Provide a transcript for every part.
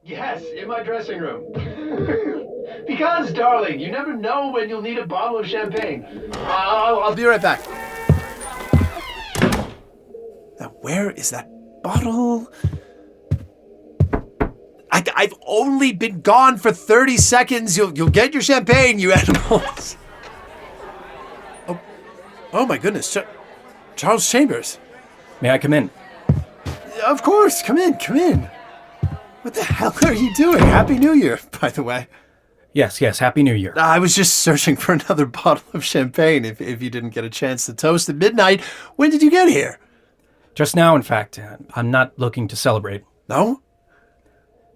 Yes, in my dressing room. Because, darling, you never know when you'll need a bottle of champagne. I'll be right back. Now, where is that bottle? I've only been gone for 30 seconds. You'll get your champagne, you animals. Oh my goodness. Charles Chambers. May I come in? Of course, come in. What the hell are you doing? Happy New Year, by the way. Yes, Happy New Year. I was just searching for another bottle of champagne if you didn't get a chance to toast at midnight. When did you get here? Just now, in fact. I'm not looking to celebrate. No?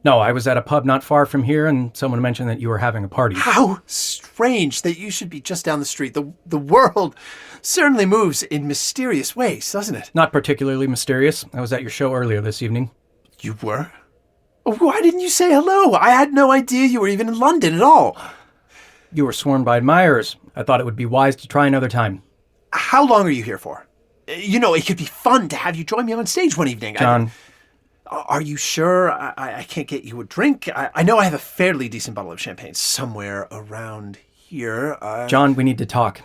No, I was at a pub not far from here, and someone mentioned that you were having a party. How strange that you should be just down the street. The world certainly moves in mysterious ways, doesn't it? Not particularly mysterious. I was at your show earlier this evening. You were? Why didn't you say hello? I had no idea you were even in London at all. You were sworn by admirers. I thought it would be wise to try another time. How long are you here for? You know, it could be fun to have you join me on stage one evening. John. Are you sure I can't get you a drink? I know I have a fairly decent bottle of champagne somewhere around here. John, we need to talk.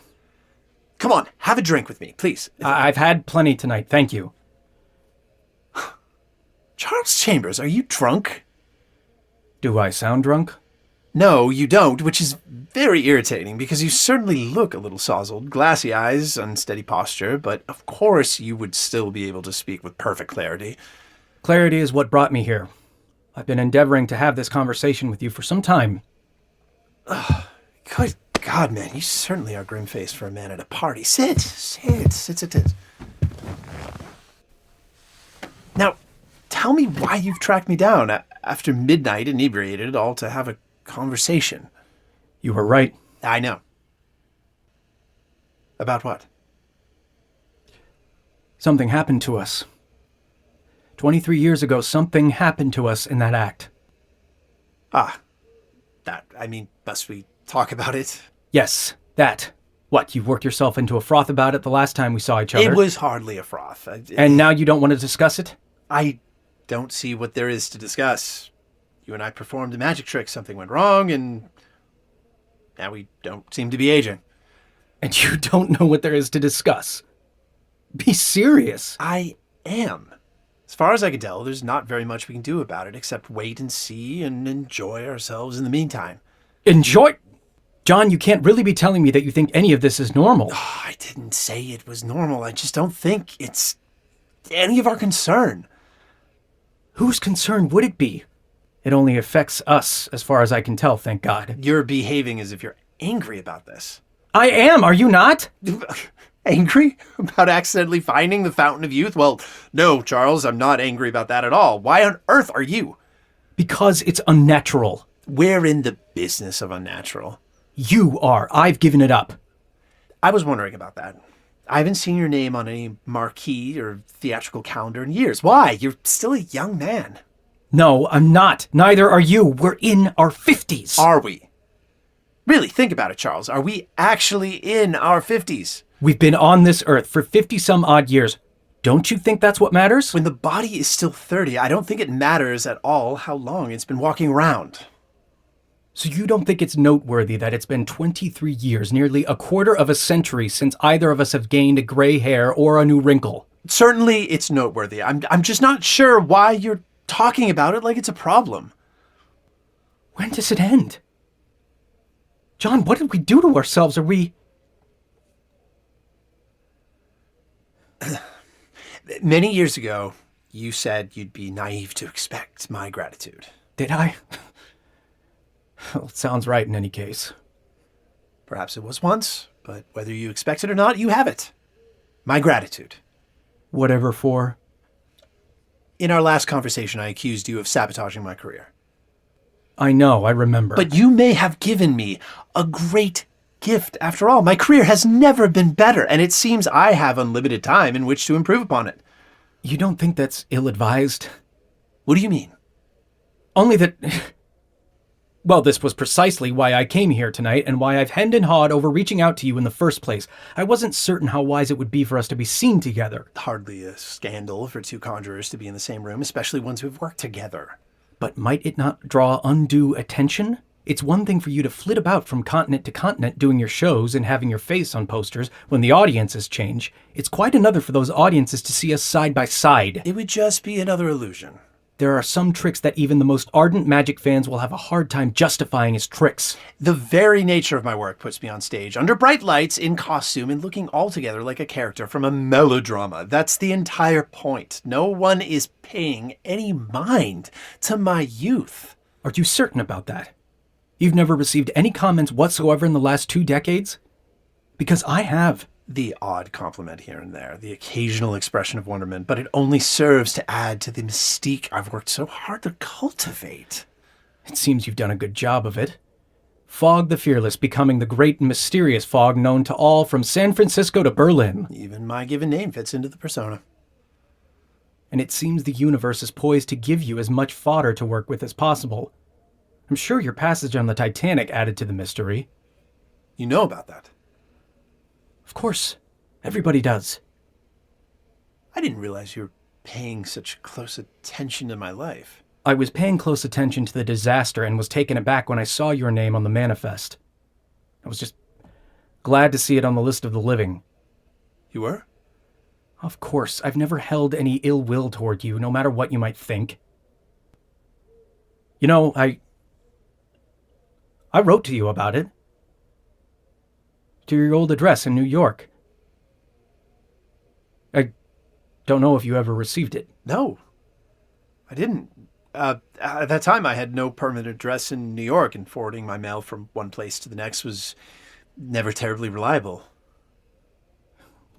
Come on, have a drink with me, please. I've had plenty tonight, thank you. Charles Chambers, are you drunk? Do I sound drunk? No, you don't, which is very irritating because you certainly look a little sozzled. Glassy eyes, unsteady posture, but of course you would still be able to speak with perfect clarity. Clarity is what brought me here. I've been endeavoring to have this conversation with you for some time. Good God, man, you certainly are grim-faced for a man at a party. Sit. Now, tell me why you've tracked me down after midnight, inebriated, all to have a conversation. You were right. I know. About what? Something happened to us. 23 years ago, something happened to us in that act. Must we talk about it? Yes, that. What, you worked yourself into a froth about it the last time we saw each other? It was hardly a froth. And now you don't want to discuss it? I don't see what there is to discuss. You and I performed a magic trick, something went wrong, and now we don't seem to be aging. And you don't know what there is to discuss? Be serious. I am. As far as I can tell, there's not very much we can do about it except wait and see and enjoy ourselves in the meantime. Enjoy? John, you can't really be telling me that you think any of this is normal. I didn't say it was normal. I just don't think it's any of our concern. Whose concern would it be? It only affects us, as far as I can tell, thank God. You're behaving as if you're angry about this. I am, are you not? Angry? About accidentally finding the Fountain of Youth? Well, no, Charles, I'm not angry about that at all. Why on earth are you? Because it's unnatural. We're in the business of unnatural. You are. I've given it up. I was wondering about that. I haven't seen your name on any marquee or theatrical calendar in years. Why? You're still a young man. No, I'm not. Neither are you. We're in our 50s. Are we? Really, think about it, Charles. Are we actually in our 50s? We've been on this earth for 50-some odd years. Don't you think that's what matters? When the body is still 30, I don't think it matters at all how long it's been walking around. So you don't think it's noteworthy that it's been 23 years, nearly a quarter of a century, since either of us have gained a gray hair or a new wrinkle? Certainly it's noteworthy. I'm just not sure why you're talking about it like it's a problem. When does it end? John, what did we do to ourselves? Are we... Many years ago, you said you'd be naive to expect my gratitude. Did I? Well, it sounds right in any case. Perhaps it was once, but whether you expect it or not, you have it. My gratitude. Whatever for? In our last conversation, I accused you of sabotaging my career. I know, I remember. But you may have given me a great gift after all. My career has never been better, and it seems I have unlimited time in which to improve upon it. You don't think that's ill-advised? What do you mean? Only that... Well, this was precisely why I came here tonight and why I've hemmed and hawed over reaching out to you in the first place. I wasn't certain how wise it would be for us to be seen together. Hardly a scandal for two conjurers to be in the same room, especially ones who've worked together. But might it not draw undue attention? It's one thing for you to flit about from continent to continent doing your shows and having your face on posters when the audiences change. It's quite another for those audiences to see us side by side. It would just be another illusion. There are some tricks that even the most ardent Magic fans will have a hard time justifying as tricks. The very nature of my work puts me on stage, under bright lights, in costume, and looking altogether like a character from a melodrama. That's the entire point. No one is paying any mind to my youth. Are you certain about that? You've never received any comments whatsoever in the last 2 decades? Because I have. The odd compliment here and there, the occasional expression of wonderment, but it only serves to add to the mystique I've worked so hard to cultivate. It seems you've done a good job of it. Fog the Fearless becoming the great and mysterious Fog known to all from San Francisco to Berlin. Even my given name fits into the persona. And it seems the universe is poised to give you as much fodder to work with as possible. I'm sure your passage on the Titanic added to the mystery. You know about that? Of course. Everybody does. I didn't realize you were paying such close attention to my life. I was paying close attention to the disaster and was taken aback when I saw your name on the manifest. I was just glad to see it on the list of the living. You were? Of course, I've never held any ill will toward you, no matter what you might think. You know, I wrote to you about it. To your old address in New York. I don't know if you ever received it. No, I didn't. At that time, I had no permanent address in New York, and forwarding my mail from one place to the next was never terribly reliable.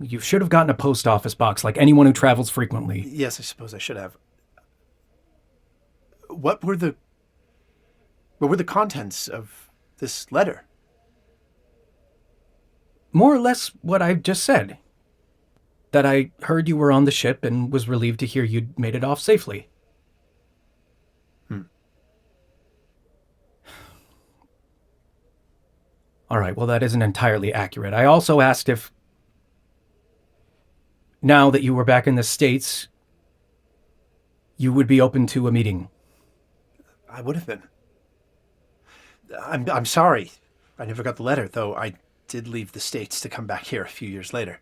You should have gotten a post office box like anyone who travels frequently. Yes, I suppose I should have. What were the contents of this letter? More or less what I've just said. That I heard you were on the ship and was relieved to hear you'd made it off safely. All right, well, that isn't entirely accurate. I also asked if, now that you were back in the States, you would be open to a meeting. I would have been. I'm sorry. I never got the letter, though I did leave the States to come back here a few years later.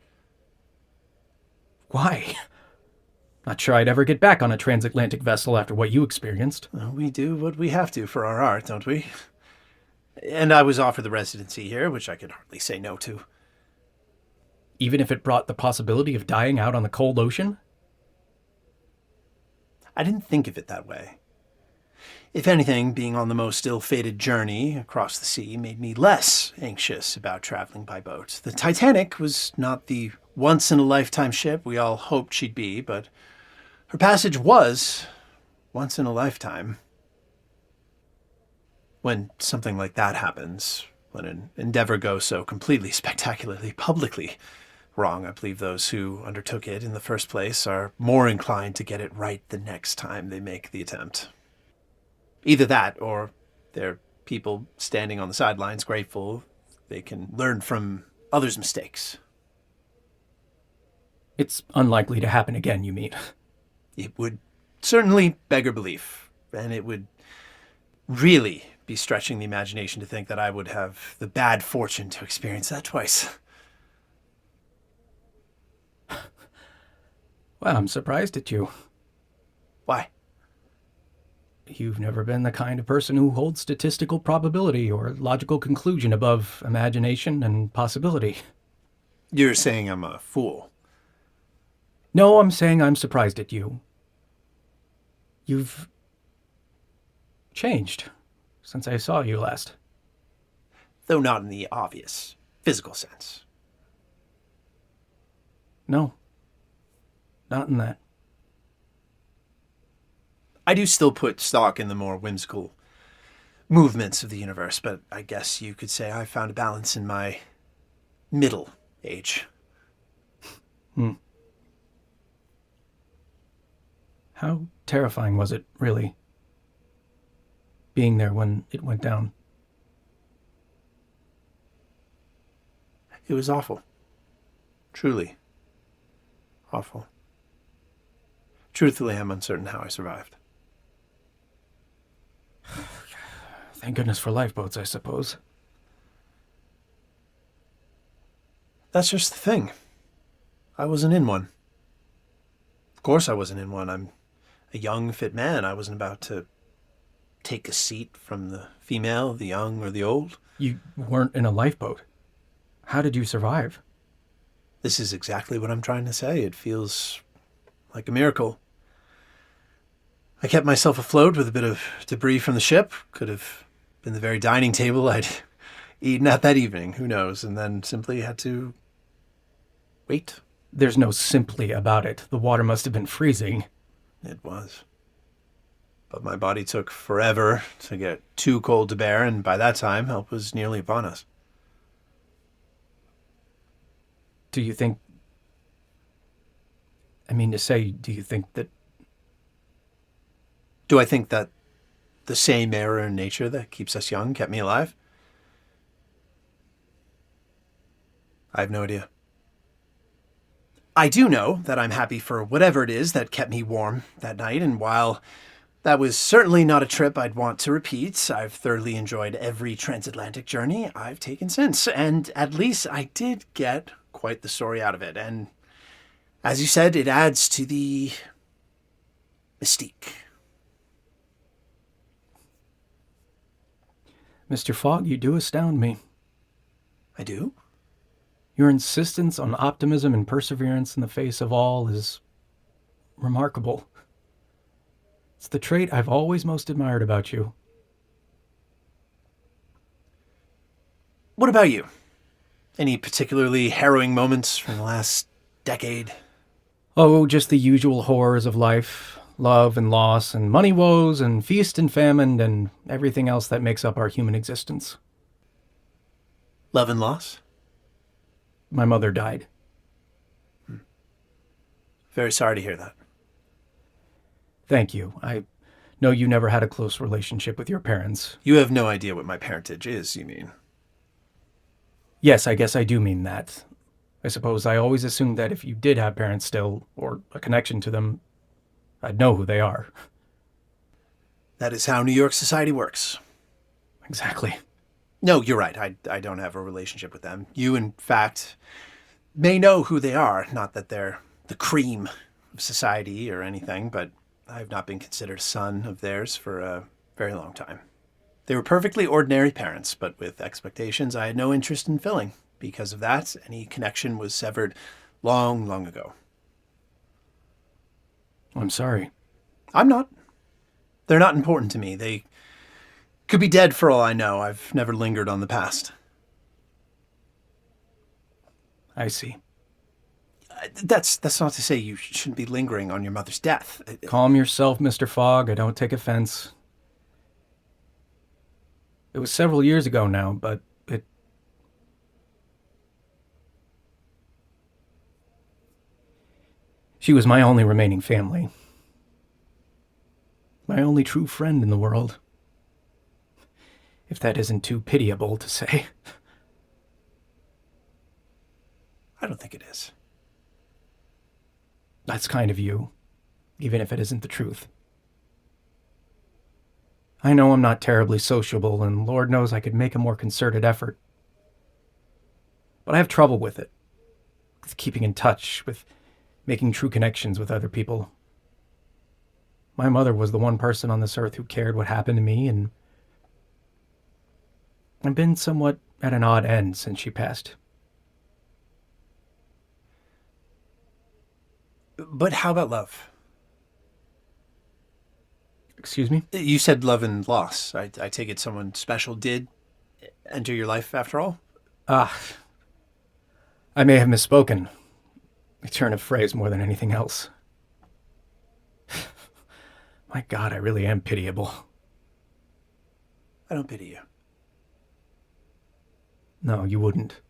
Why? Not sure I'd ever get back on a transatlantic vessel after what you experienced. Well, we do what we have to for our art, don't we? And I was offered the residency here, which I could hardly say no to. Even if it brought the possibility of dying out on the cold ocean? I didn't think of it that way. If anything, being on the most ill-fated journey across the sea made me less anxious about traveling by boat. The Titanic was not the once-in-a-lifetime ship we all hoped she'd be, but her passage was once in a lifetime. When something like that happens, when an endeavor goes so completely, spectacularly, publicly wrong, I believe those who undertook it in the first place are more inclined to get it right the next time they make the attempt. Either that, or they're people standing on the sidelines grateful they can learn from others' mistakes. It's unlikely to happen again, you mean? It would certainly beggar belief, and it would really be stretching the imagination to think that I would have the bad fortune to experience that twice. Well, I'm surprised at you. Why? You've never been the kind of person who holds statistical probability or logical conclusion above imagination and possibility. You're saying I'm a fool. No, I'm saying I'm surprised at you. You've changed since I saw you last. Though not in the obvious, physical sense. No. Not in that. I do still put stock in the more whimsical movements of the universe, but I guess you could say I found a balance in my middle age. How terrifying was it, really? Being there when it went down. It was awful. Truly. Awful. Truthfully, I'm uncertain how I survived. Thank goodness for lifeboats, I suppose. That's just the thing. I wasn't in one. Of course I wasn't in one. I'm a young, fit man. I wasn't about to take a seat from the female, the young, or the old. You weren't in a lifeboat. How did you survive? This is exactly what I'm trying to say. It feels like a miracle. I kept myself afloat with a bit of debris from the ship. Could have been the very dining table I'd eaten at that evening. Who knows? And then simply had to wait. There's no simply about it. The water must have been freezing. It was. But my body took forever to get too cold to bear, and by that time, help was nearly upon us. Do you think... I mean to say, do you think that... Do I think that the same error in nature that keeps us young kept me alive? I have no idea. I do know that I'm happy for whatever it is that kept me warm that night, and while that was certainly not a trip I'd want to repeat, I've thoroughly enjoyed every transatlantic journey I've taken since, and at least I did get quite the story out of it, and as you said, it adds to the mystique. Mr. Fogg, you do astound me. I do? Your insistence on optimism and perseverance in the face of all is remarkable. It's the trait I've always most admired about you. What about you? Any particularly harrowing moments from the last decade? Oh, just the usual horrors of life. Love and loss and money woes and feast and famine and everything else that makes up our human existence. Love and loss? My mother died. Very sorry to hear that. Thank you. I know you never had a close relationship with your parents. You have no idea what my parentage is, you mean? Yes, I guess I do mean that. I suppose I always assumed that if you did have parents still, or a connection to them, I'd know who they are. That is how New York society works. Exactly. No, you're right. I don't have a relationship with them. You, in fact, may know who they are. Not that they're the cream of society or anything, but I've not been considered a son of theirs for a very long time. They were perfectly ordinary parents, but with expectations I had no interest in filling. Because of that, any connection was severed long, long ago. I'm sorry. I'm not. They're not important to me. They could be dead for all I know. I've never lingered on the past. I see. That's not to say you shouldn't be lingering on your mother's death. Calm yourself, Mr. Fogg. I don't take offense. It was several years ago now, but she was my only remaining family. My only true friend in the world. If that isn't too pitiable to say. I don't think it is. That's kind of you, even if it isn't the truth. I know I'm not terribly sociable, and Lord knows I could make a more concerted effort. But I have trouble with it. With keeping in touch, with making true connections with other people. My mother was the one person on this earth who cared what happened to me, and I've been somewhat at an odd end since she passed. But how about love? Excuse me? You said love and loss. I take it someone special did enter your life after all? I may have misspoken. A turn of phrase more than anything else. My God, I really am pitiable. I don't pity you. No, you wouldn't.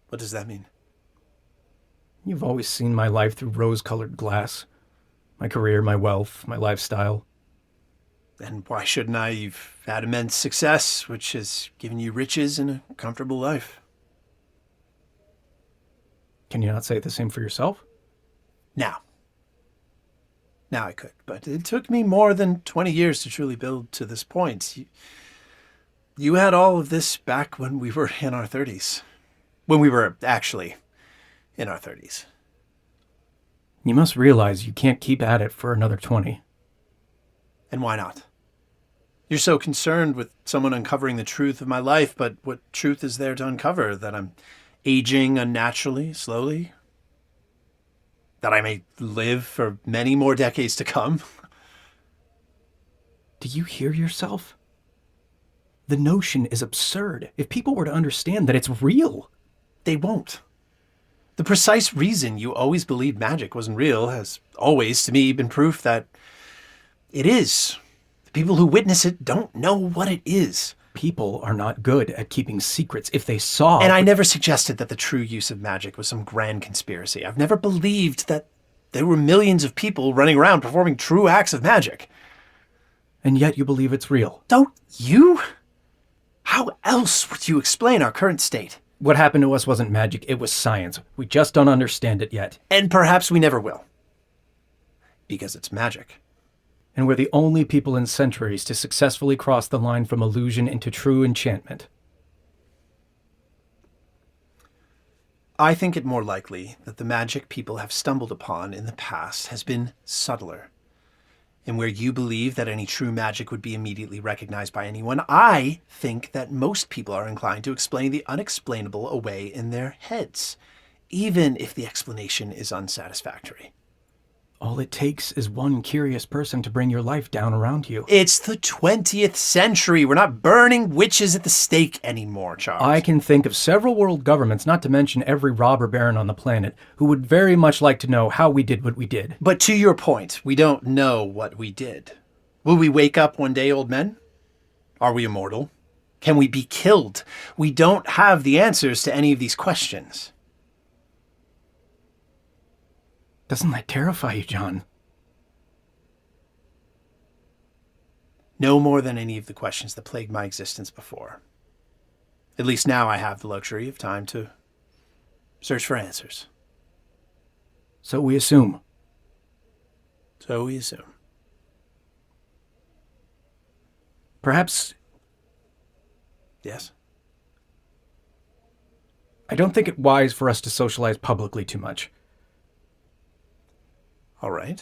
What does that mean? You've always seen my life through rose-colored glass. My career, my wealth, my lifestyle. And why shouldn't I? You've had immense success, which has given you riches and a comfortable life. Can you not say the same for yourself? Now, Now I could, but it took me more than 20 years to truly build to this point. You had all of this back when we were in our 30s. When we were actually in our 30s. You must realize you can't keep at it for another 20. And why not? You're so concerned with someone uncovering the truth of my life, but what truth is there to uncover? That I'm aging unnaturally, slowly? That I may live for many more decades to come? Do you hear yourself? The notion is absurd. If people were to understand that it's real. They won't. The precise reason you always believed magic wasn't real has always, to me, been proof that it is. The people who witness it don't know what it is. People are not good at keeping secrets. If they saw... And I never suggested that the true use of magic was some grand conspiracy. I've never believed that there were millions of people running around performing true acts of magic. And yet you believe it's real. Don't you? How else would you explain our current state? What happened to us wasn't magic, it was science. We just don't understand it yet. And perhaps we never will. Because it's magic. And we're the only people in centuries to successfully cross the line from illusion into true enchantment. I think it more likely that the magic people have stumbled upon in the past has been subtler. And where you believe that any true magic would be immediately recognized by anyone, I think that most people are inclined to explain the unexplainable away in their heads, even if the explanation is unsatisfactory. All it takes is one curious person to bring your life down around you. It's the 20th century. We're not burning witches at the stake anymore, Charles. I can think of several world governments, not to mention every robber baron on the planet, who would very much like to know how we did what we did. But to your point, we don't know what we did. Will we wake up one day, old men? Are we immortal? Can we be killed? We don't have the answers to any of these questions. Doesn't that terrify you, John? No more than any of the questions that plagued my existence before. At least now I have the luxury of time to search for answers. So we assume. So we assume. Perhaps... Yes? I don't think it wise for us to socialize publicly too much. All right.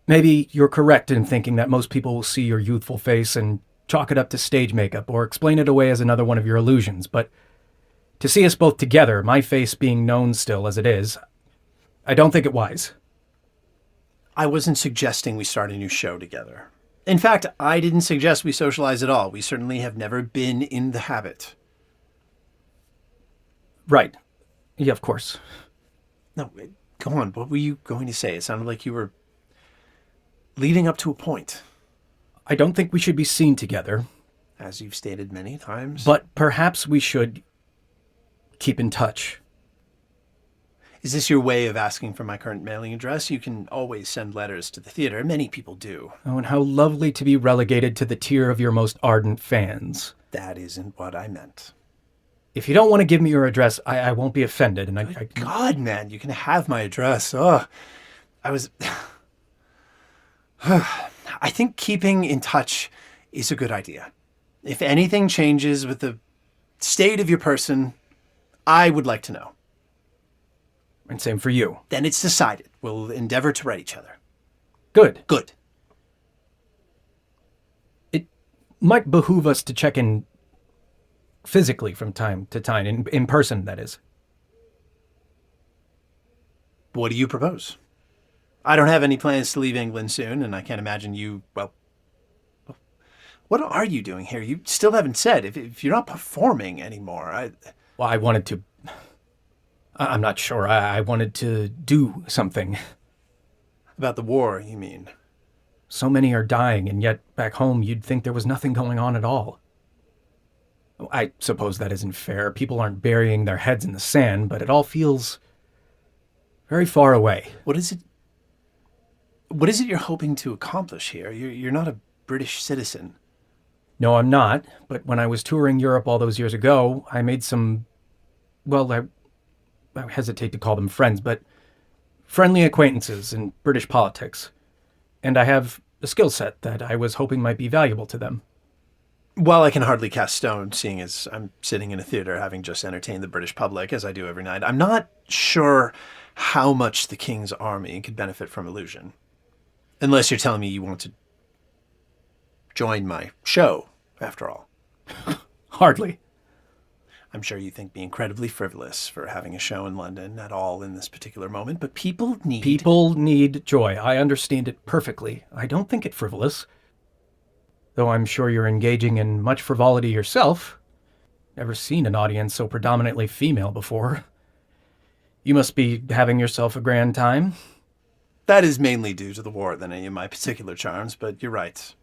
Maybe you're correct in thinking that most people will see your youthful face and chalk it up to stage makeup or explain it away as another one of your illusions, but to see us both together, my face being known still as it is, I don't think it wise. I wasn't suggesting we start a new show together. In fact, I didn't suggest we socialize at all. We certainly have never been in the habit. Right. Yeah, of course. No, go on. What were you going to say? It sounded like you were leading up to a point. I don't think we should be seen together. As you've stated many times. But perhaps we should keep in touch. Is this your way of asking for my current mailing address? You can always send letters to the theater. Many people do. Oh, and how lovely to be relegated to the tier of your most ardent fans. That isn't what I meant. If you don't want to give me your address, I won't be offended. And I God, man, you can have my address. Ugh. I think keeping in touch is a good idea. If anything changes with the state of your person, I would like to know. And same for you. Then it's decided. We'll endeavor to write each other. Good. Good. It might behoove us to check in physically from time to time, in person, that is. What do you propose? I don't have any plans to leave England soon, and I can't imagine you, well, what are you doing here? You still haven't said. If you're not performing anymore, Well, I wanted to... I'm not sure. I wanted to do something. About the war, you mean? So many are dying, and yet back home you'd think there was nothing going on at all. I suppose that isn't fair. People aren't burying their heads in the sand, but it all feels very far away. What is it you're hoping to accomplish here? You're not a British citizen. No, I'm not. But when I was touring Europe all those years ago, I made some, well, I hesitate to call them friends, but friendly acquaintances in British politics. And I have a skill set that I was hoping might be valuable to them. While I can hardly cast stone, seeing as I'm sitting in a theater having just entertained the British public, as I do every night, I'm not sure how much the King's army could benefit from illusion. Unless you're telling me you want to join my show, after all. Hardly. I'm sure you think me incredibly frivolous for having a show in London at all in this particular moment, but people need joy. I understand it perfectly. I don't think it frivolous. Though I'm sure you're engaging in much frivolity yourself. Never seen an audience so predominantly female before. You must be having yourself a grand time. That is mainly due to the war than any of my particular charms, but you're right.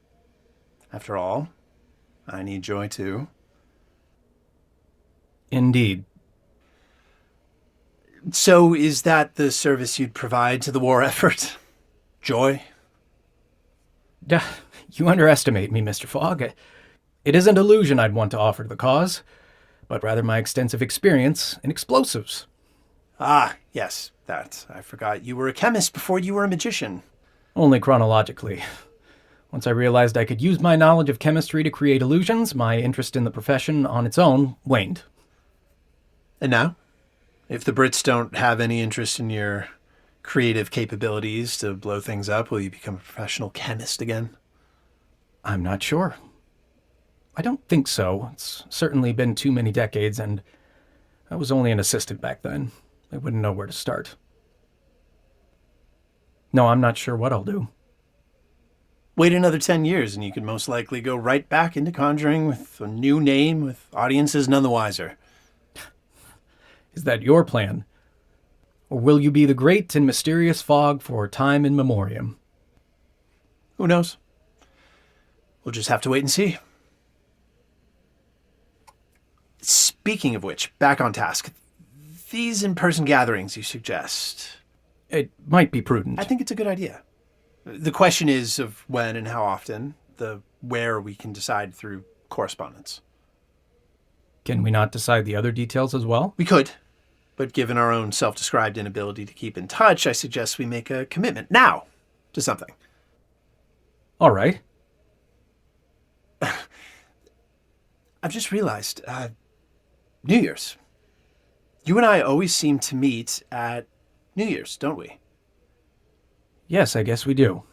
After all, I need joy too. Indeed. So is that the service you'd provide to the war effort? Joy? You underestimate me, Mr. Fogg. It isn't illusion I'd want to offer to the cause, but rather my extensive experience in explosives. Ah, yes, that. I forgot you were a chemist before you were a magician. Only chronologically. Once I realized I could use my knowledge of chemistry to create illusions, my interest in the profession on its own waned. And now? If the Brits don't have any interest in your creative capabilities to blow things up, will you become a professional chemist again? I'm not sure. I don't think so. It's certainly been too many decades, and I was only an assistant back then. I wouldn't know where to start. No, I'm not sure what I'll do. Wait another 10 years and you could most likely go right back into conjuring with a new name, with audiences none the wiser. Is that your plan? Or will you be the great and mysterious Fogg for time in memoriam? Who knows? We'll just have to wait and see. Speaking of which, back on task. These in-person gatherings you suggest. It might be prudent. I think it's a good idea. The question is of when and how often. The where we can decide through correspondence. Can we not decide the other details as well? We could. But given our own self-described inability to keep in touch, I suggest we make a commitment now to something. All right. I've just realized, New Year's. You and I always seem to meet at New Year's, don't we? Yes, I guess we do.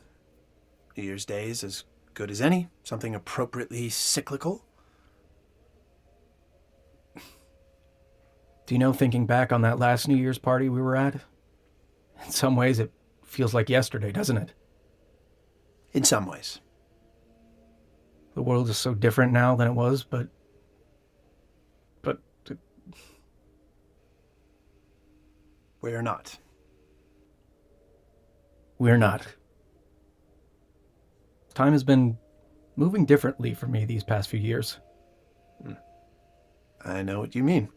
New Year's Day is as good as any. Something appropriately cyclical. Do you know, thinking back on that last New Year's party we were at? In some ways, it feels like yesterday, doesn't it? In some ways. The world is so different now than it was, but We're not. We're not. Time has been moving differently for me these past few years. I know what you mean.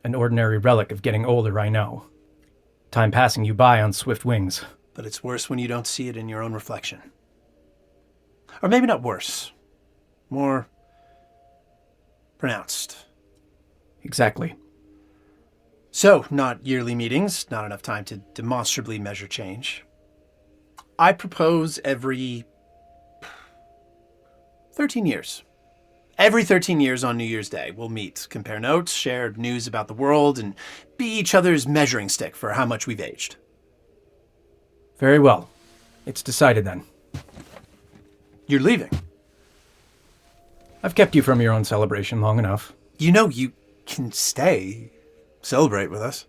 An ordinary relic of getting older, I know. Time passing you by on swift wings. But it's worse when you don't see it in your own reflection. Or maybe not worse. More pronounced. Exactly. So, not yearly meetings, not enough time to demonstrably measure change. I propose every 13 years. Every 13 years on New Year's Day, we'll meet, compare notes, share news about the world, and be each other's measuring stick for how much we've aged. Very well. It's decided then. You're leaving. I've kept you from your own celebration long enough. You know you can stay. Celebrate with us.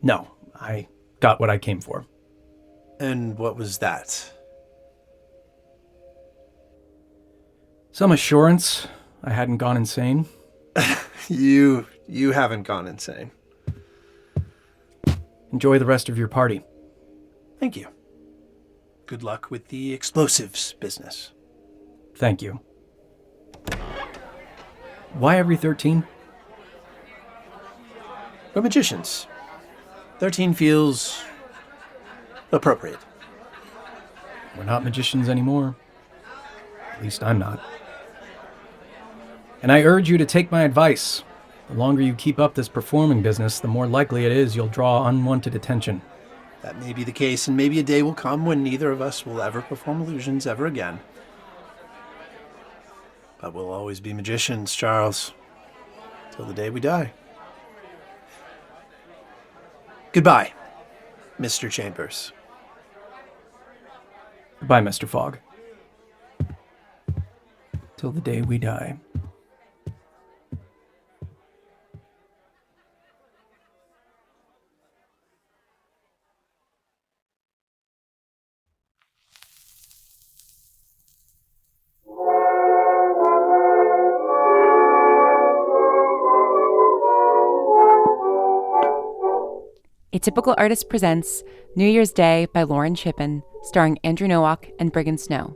No, I got what I came for. And what was that? Some assurance I hadn't gone insane. You haven't gone insane. Enjoy the rest of your party. Thank you. Good luck with the explosives business. Thank you. Why every 13? We're magicians. 13 feels appropriate. We're not magicians anymore. At least I'm not. And I urge you to take my advice. The longer you keep up this performing business, the more likely it is you'll draw unwanted attention. That may be the case, and maybe a day will come when neither of us will ever perform illusions ever again. But we'll always be magicians, Charles, till the day we die. Goodbye, Mr. Chambers. Goodbye, Mr. Fogg. Till the day we die. Atypical Artist presents New Year's Day by Lauren Shippen, starring Andrew Nowak and Brigham Snow.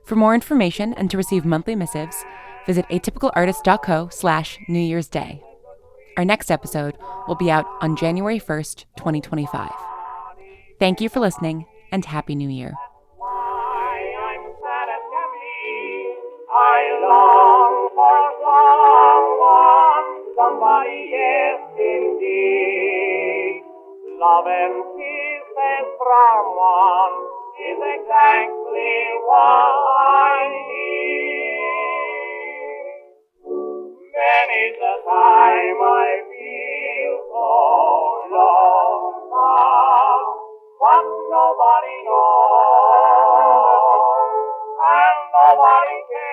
For more information and to receive monthly missives, visit atypicalartist.co/New Year's Day. Our next episode will be out on January 1st, 2025. Thank you for listening, and Happy New Year. I long for someone, somebody, yes, indeed. Love and kisses from one is exactly what I need. Many's the time I feel so lonesome, but nobody knows, and nobody cares.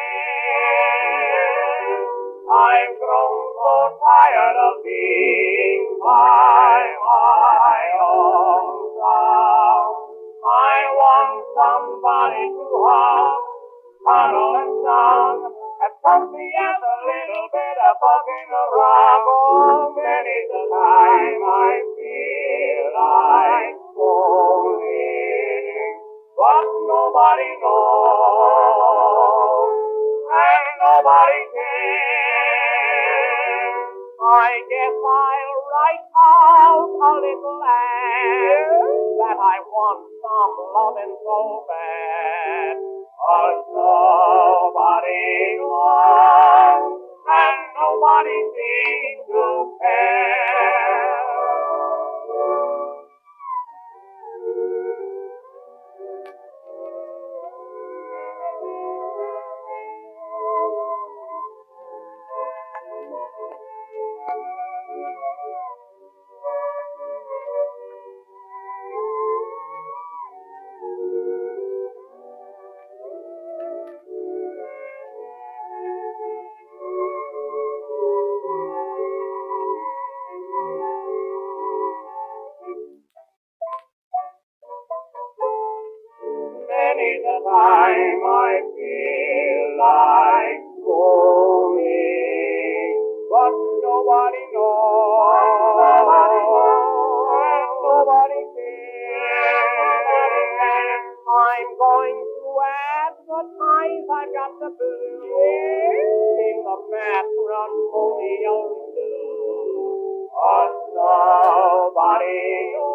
I've grown so tired of being by my own self. I want somebody to hug, cuddle and sung, and comfy as a little bit of bug in a rug. Oh, many's the time I feel like falling, but nobody knows, and nobody cares. I guess I'll write out a little ad that I want some loving so bad. 'Cause nobody knows, and nobody seems to care. Many's the time I feel like going, but nobody knows, nobody cares. I'm going to advertise, I've got the blues in the matrimonial news. 'Cause nobody knows.